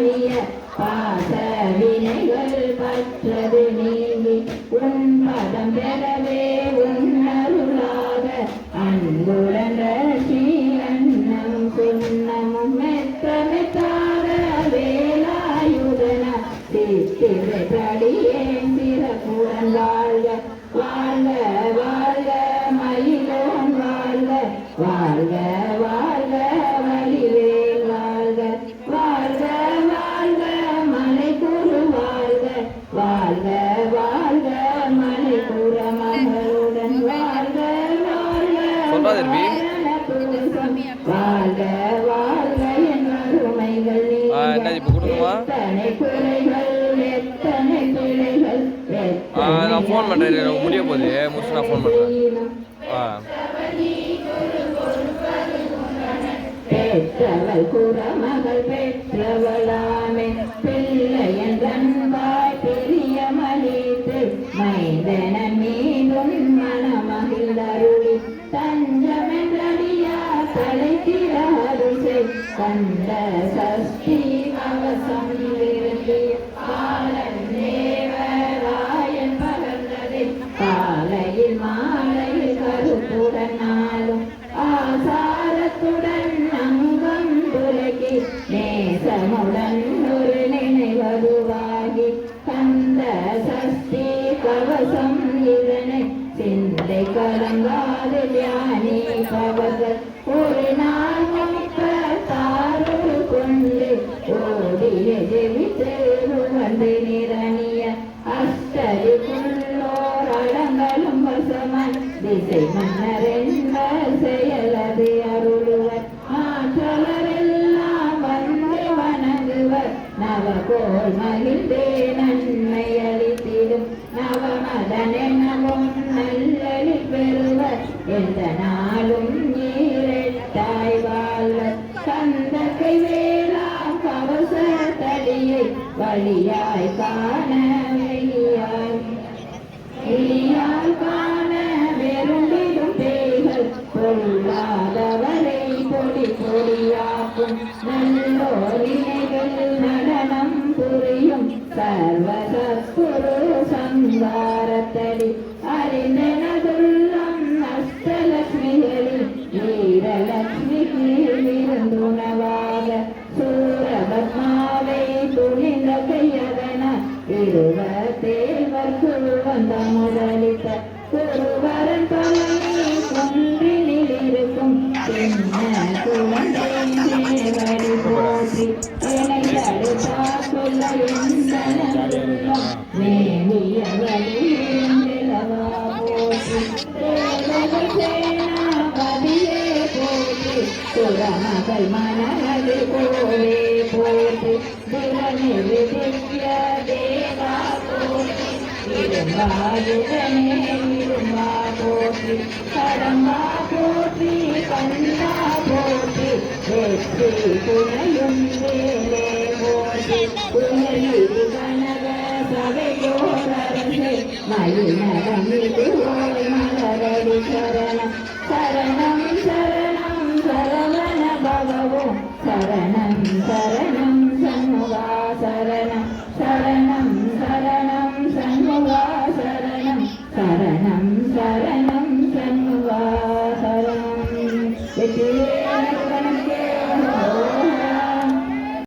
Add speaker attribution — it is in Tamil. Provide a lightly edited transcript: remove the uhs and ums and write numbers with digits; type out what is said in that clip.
Speaker 1: ஆழிய பாச வினைகள் பற்றது நீங்கி உன் பதம் பெறவே உன்னருளாக அன்புடன் ரட்சி அன்னம் சுண்ணமும் மெத்த மெத்தார வேலாயுதன சித்திரை படியேன் சிறப்புடன் வாழ்க வாழ்க வாழ்க மயிலோன் வாழ்க வாழ்க வாழ்க வலிவேல் வாழ்க வாழ்க வாழ்க மலை குரு வாழ்க வாழ்க வாழ்க மலை குர மகளுடன் வாழ்க வாழ்க வாழ்க வாழ்க என் அருமைகள் எத்தனை குறைகள் எத்தனை பிழைகள்
Speaker 2: நான் ஃபோன் பண்ணுறேன் முடிய போகுது முடிச்சு நான் ஃபோன் பண்ணுறேன்
Speaker 1: பெற்றவள் குறமகள் பெற்றவளாமே பிள்ளை என்றன்பாய் பெரிய மலித்து மைதன மீதும் மனமகிழ்ந்தருளி தஞ்சமென்றடியா தலைத்திராது கண்ட சஷ்டி கவசம் விரும்பிய பாலன் தேவராயன் பகர்ந்ததை காலையில் மாலையில் கருத்துடன் நாளும் ஆசாரத்துடன் அங்கம் துலகி நேசமுடன் ஒரு நினைவதுவாகி கந்த சஷ்டி கவசம் இதனை சிந்தை கலங்காது தியானி பவர்கள் ஒரு நாள் தாரு கொண்டு ஓடிய ஜெபித்து வந்து நிரணிய அஷ்டரிக்குள்ளோர் அடங்களும் வசமன் திசை மன்னர் என்ப செயலது அருளுவர் ஆற்றலரெல்லாம் வந்து வணங்குவர் நவகோள் மகிழ்ந்தே நன்மை அளித்திடும் நவமதனெனவும் நல்லளில் பெறுவர் எந்த நாளும் நீரெட்டாய் வாழ்வர் கந்தகை வேளா கவச தடியை வழியாய் காண வெளியாய் காண வெறும்பிடும் பேய்கள் பொல்லாதவரை பொடி பொடியாக்கும் நல்லோரினைகள் நடனம் புரியும் சர்வசத்குரு சங்காரத்தடி அறிந்தனதுள்ளம் அஷ்டலட்சுமிகளில் வீரலட்சுமிக்கு விருந்துணவாக சூரபத்மாவை துணிந்த கையகன இருவ தேவர்க்கு வந்த முதலித்த குருவரன் பழனி குன்றினில் இருக்கும் சின்ன குழந்தை தேவடி போற்றி என்னை தடுத்தா சொல்ல எந்தனம் மேலிய வழியிலவா போற்றி தேவர்கள் சேனாபதியே போற்றி சுரமகள் மனது கோவே போற்றி திறனில் திவ்ய தேவா போற்றி இரும்பாயுதனே இரும்பா போற்றி கடம்பா போற்றி கந்தா போற்றி வெற்றி துணையும் வேலே போற்றி உலகில் கனக சபையோரரசே மயில் நகமிது ஓய் மலரடி சரணம் சரணம்